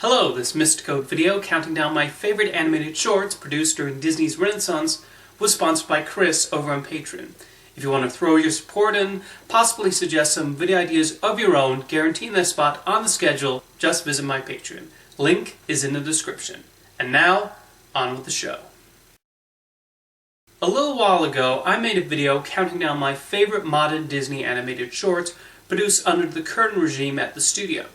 Hello, this Missed Code video counting down my favorite animated shorts produced during Disney's Renaissance was sponsored by Chris over on Patreon. If you want to throw your support in, possibly suggest some video ideas of your own, guaranteeing a spot on the schedule, just visit my Patreon. Link is in the description. And now, on with the show. A little while ago, I made a video counting down my favorite modern Disney animated shorts produced under the current regime at the studio.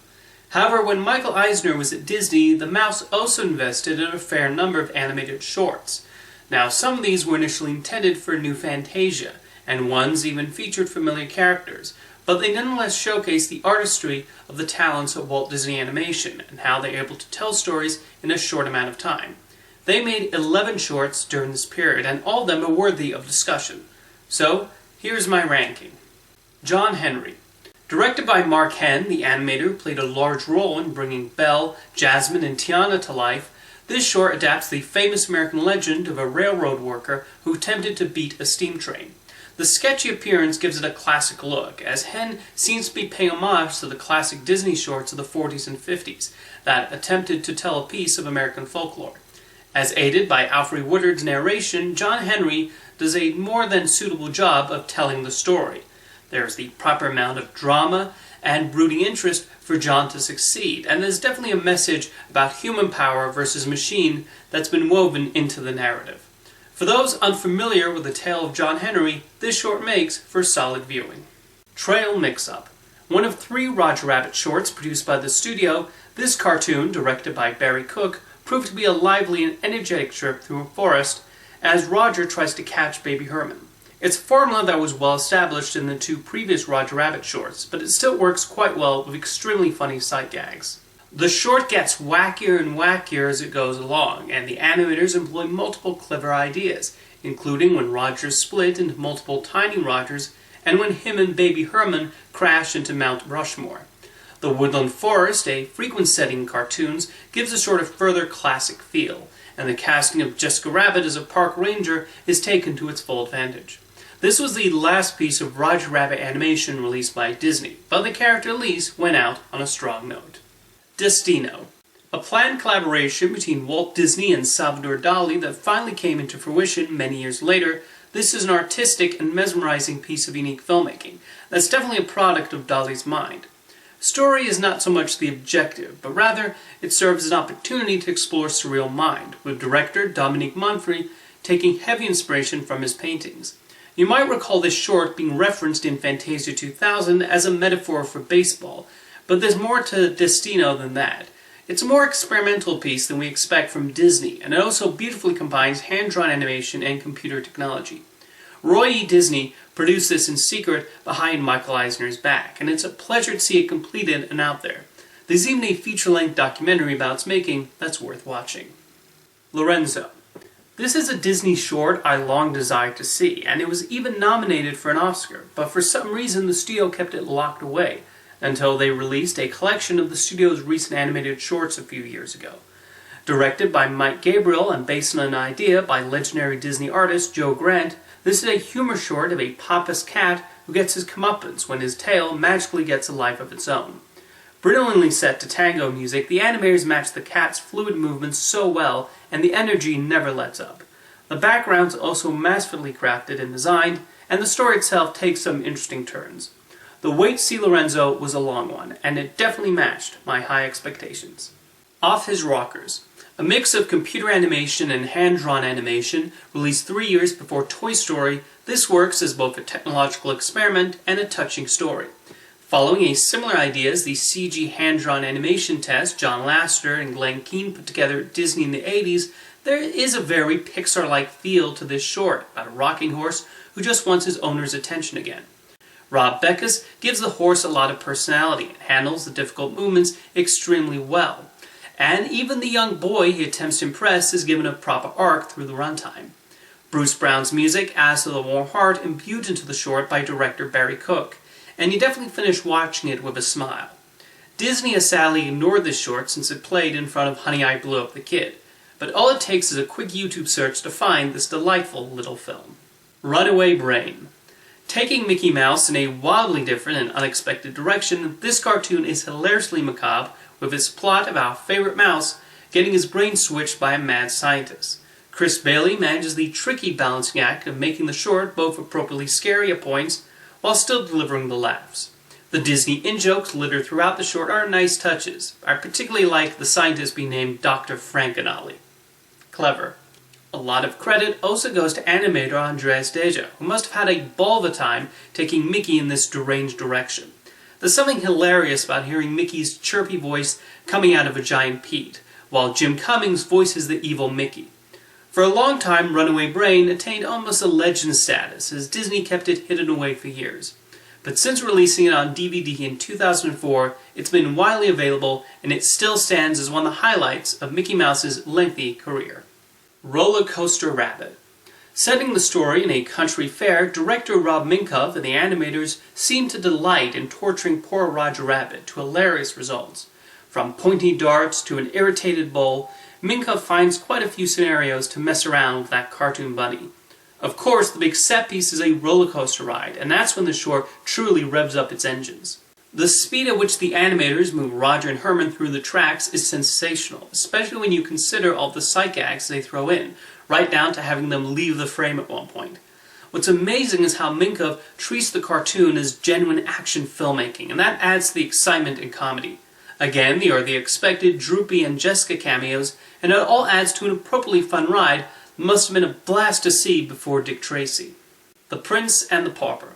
However, when Michael Eisner was at Disney, the mouse also invested in a fair number of animated shorts. Now, some of these were initially intended for new Fantasia, and ones even featured familiar characters, but they nonetheless showcase the artistry of the talents of Walt Disney Animation and how they are able to tell stories in a short amount of time. They made 11 shorts during this period, and all of them are worthy of discussion. So, here's my ranking. John Henry. Directed by Mark Henn, the animator who played a large role in bringing Belle, Jasmine, and Tiana to life, this short adapts the famous American legend of a railroad worker who attempted to beat a steam train. The sketchy appearance gives it a classic look, as Henn seems to be paying homage to the classic Disney shorts of the 40s and 50s that attempted to tell a piece of American folklore. As aided by Alfre Woodard's narration, John Henry does a more than suitable job of telling the story. There's the proper amount of drama and brooding interest for John to succeed, and there's definitely a message about human power versus machine that's been woven into the narrative. For those unfamiliar with the tale of John Henry, this short makes for solid viewing. Trail Mix-Up. One of 3 Roger Rabbit shorts produced by the studio, this cartoon, directed by Barry Cook, proved to be a lively and energetic trip through a forest as Roger tries to catch Baby Herman. It's a formula that was well established in the 2 previous Roger Rabbit shorts, but it still works quite well with extremely funny sight gags. The short gets wackier and wackier as it goes along, and the animators employ multiple clever ideas, including when Roger's split into multiple tiny Rogers, and when him and Baby Herman crash into Mount Rushmore. The Woodland Forest, a frequent setting in cartoons, gives a sort of further classic feel, and the casting of Jessica Rabbit as a park ranger is taken to its full advantage. This was the last piece of Roger Rabbit animation released by Disney, but the character at least went out on a strong note. Destino. A planned collaboration between Walt Disney and Salvador Dali that finally came into fruition many years later, this is an artistic and mesmerizing piece of unique filmmaking that's definitely a product of Dali's mind. Story is not so much the objective, but rather it serves as an opportunity to explore surreal mind, with director Dominique Monfrey taking heavy inspiration from his paintings. You might recall this short being referenced in Fantasia 2000 as a metaphor for baseball, but there's more to Destino than that. It's a more experimental piece than we expect from Disney, and it also beautifully combines hand-drawn animation and computer technology. Roy E. Disney produced this in secret behind Michael Eisner's back, and it's a pleasure to see it completed and out there. There's even a feature-length documentary about its making that's worth watching. Lorenzo. This is a Disney short I long desired to see, and it was even nominated for an Oscar, but for some reason the studio kept it locked away, until they released a collection of the studio's recent animated shorts a few years ago. Directed by Mike Gabriel and based on an idea by legendary Disney artist Joe Grant, this is a humor short of a pompous cat who gets his comeuppance when his tail magically gets a life of its own. Brilliantly set to tango music, the animators match the cat's fluid movements so well, and the energy never lets up. The background's also masterfully crafted and designed, and the story itself takes some interesting turns. The wait to see Lorenzo was a long one, and it definitely matched my high expectations. Off His Rockers. A mix of computer animation and hand-drawn animation, released 3 years before Toy Story, this works as both a technological experiment and a touching story. Following a similar idea as the CG hand-drawn animation test John Lasseter and Glenn Keane put together at Disney in the 80s, there is a very Pixar-like feel to this short about a rocking horse who just wants his owner's attention again. Rob Beckus gives the horse a lot of personality and handles the difficult movements extremely well. And even the young boy he attempts to impress is given a proper arc through the runtime. Bruce Brown's music adds to the warm heart imbued into the short by director Barry Cook, and you definitely finish watching it with a smile. Disney has sadly ignored this short since it played in front of Honey, I Blew Up the Kid, but all it takes is a quick YouTube search to find this delightful little film. Runaway Brain. Taking Mickey Mouse in a wildly different and unexpected direction, this cartoon is hilariously macabre with its plot of our favorite mouse getting his brain switched by a mad scientist. Chris Bailey manages the tricky balancing act of making the short both appropriately scary at points while still delivering the laughs. The Disney in-jokes littered throughout the short are nice touches. I particularly like the scientist being named Dr. Frankenolly. Clever. A lot of credit also goes to animator Andres Deja, who must have had a ball of a time taking Mickey in this deranged direction. There's something hilarious about hearing Mickey's chirpy voice coming out of a giant peat, while Jim Cummings voices the evil Mickey. For a long time, Runaway Brain attained almost a legend status, as Disney kept it hidden away for years. But since releasing it on DVD in 2004, it's been widely available, and it still stands as one of the highlights of Mickey Mouse's lengthy career. Roller Coaster Rabbit. Setting the story in a country fair, director Rob Minkoff and the animators seem to delight in torturing poor Roger Rabbit to hilarious results. From pointy darts to an irritated bull, Minkoff finds quite a few scenarios to mess around with that cartoon bunny. Of course, the big set piece is a roller coaster ride, and that's when the short truly revs up its engines. The speed at which the animators move Roger and Herman through the tracks is sensational, especially when you consider all the sight gags they throw in, right down to having them leave the frame at one point. What's amazing is how Minkoff treats the cartoon as genuine action filmmaking, and that adds to the excitement and comedy. Again, there are the expected Droopy and Jessica cameos, and it all adds to an appropriately fun ride that must have been a blast to see before Dick Tracy. The Prince and the Pauper.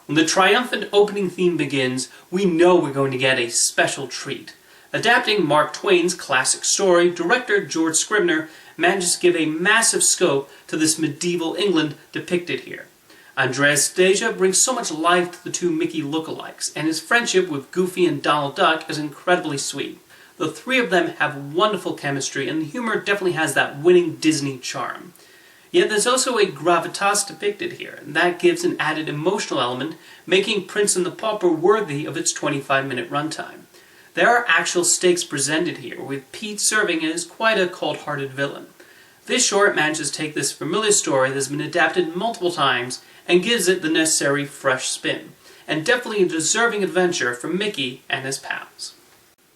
When the triumphant opening theme begins, we know we're going to get a special treat. Adapting Mark Twain's classic story, director George Scribner manages to give a massive scope to this medieval England depicted here. Andres Deja brings so much life to the two Mickey lookalikes, and his friendship with Goofy and Donald Duck is incredibly sweet. The three of them have wonderful chemistry, and the humor definitely has that winning Disney charm. Yet there's also a gravitas depicted here, and that gives an added emotional element, making Prince and the Pauper worthy of its 25-minute runtime. There are actual stakes presented here, with Pete serving as quite a cold-hearted villain. This short manages to take this familiar story that has been adapted multiple times and gives it the necessary fresh spin, and definitely a deserving adventure for Mickey and his pals.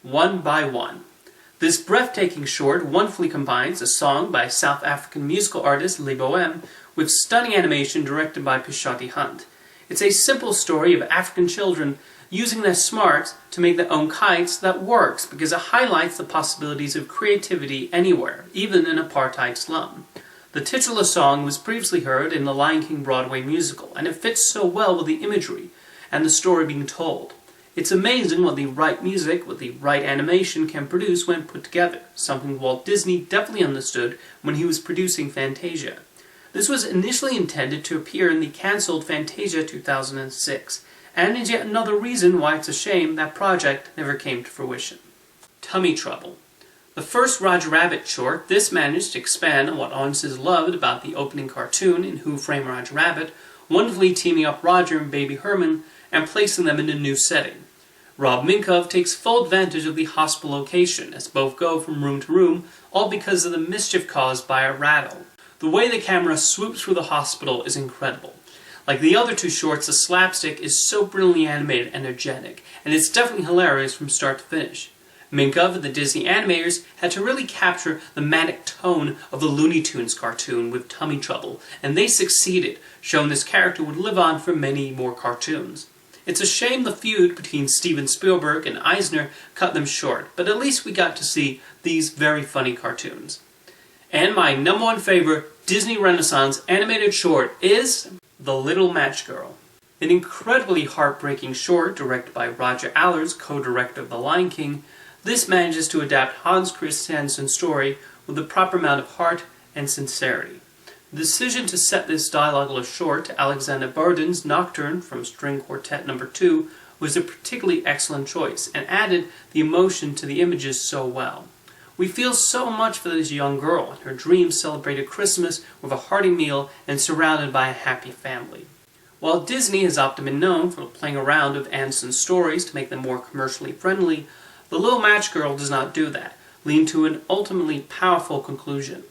One by One. This breathtaking short wonderfully combines a song by South African musical artist Le Bohème with stunning animation directed by Pishotti Hunt. It's a simple story of African children using their smarts to make their own kites that works because it highlights the possibilities of creativity anywhere, even in an apartheid slum. The titular song was previously heard in the Lion King Broadway musical, and it fits so well with the imagery and the story being told. It's amazing what the right music with the right animation can produce when put together, something Walt Disney definitely understood when he was producing Fantasia. This was initially intended to appear in the cancelled Fantasia 2006, and is yet another reason why it's a shame that project never came to fruition. Tummy Trouble. The first Roger Rabbit short, this managed to expand on what audiences loved about the opening cartoon in Who Framed Roger Rabbit, wonderfully teaming up Roger and Baby Herman and placing them in a new setting. Rob Minkoff takes full advantage of the hospital location, as both go from room to room, all because of the mischief caused by a rattle. The way the camera swoops through the hospital is incredible. Like the other two shorts, the slapstick is so brilliantly animated and energetic, and it's definitely hilarious from start to finish. Minkoff and the Disney animators had to really capture the manic tone of the Looney Tunes cartoon with Tummy Trouble, and they succeeded, showing this character would live on for many more cartoons. It's a shame the feud between Steven Spielberg and Eisner cut them short, but at least we got to see these very funny cartoons. And my number one favorite Disney Renaissance animated short is The Little Match Girl. An incredibly heartbreaking short directed by Roger Allers, co-director of The Lion King, this manages to adapt Hans Christiansen's story with the proper amount of heart and sincerity. The decision to set this dialogueless short to Alexander Barden's Nocturne from String Quartet No. 2 was a particularly excellent choice and added the emotion to the images so well. We feel so much for this young girl and her dreams celebrated Christmas with a hearty meal and surrounded by a happy family. While Disney has often been known for playing around with Anderson's stories to make them more commercially friendly, The Little Match Girl does not do that, leading to an ultimately powerful conclusion.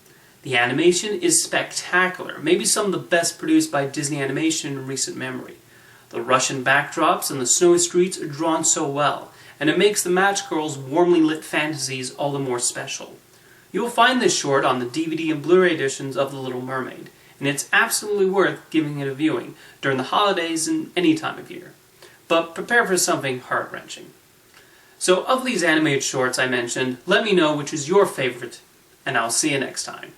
The animation is spectacular, maybe some of the best produced by Disney Animation in recent memory. The Russian backdrops and the snowy streets are drawn so well, and it makes the Match Girl's warmly lit fantasies all the more special. You will find this short on the DVD and Blu-ray editions of The Little Mermaid, and it's absolutely worth giving it a viewing during the holidays and any time of year. But prepare for something heart-wrenching. So of these animated shorts I mentioned, let me know which is your favorite, and I'll see you next time.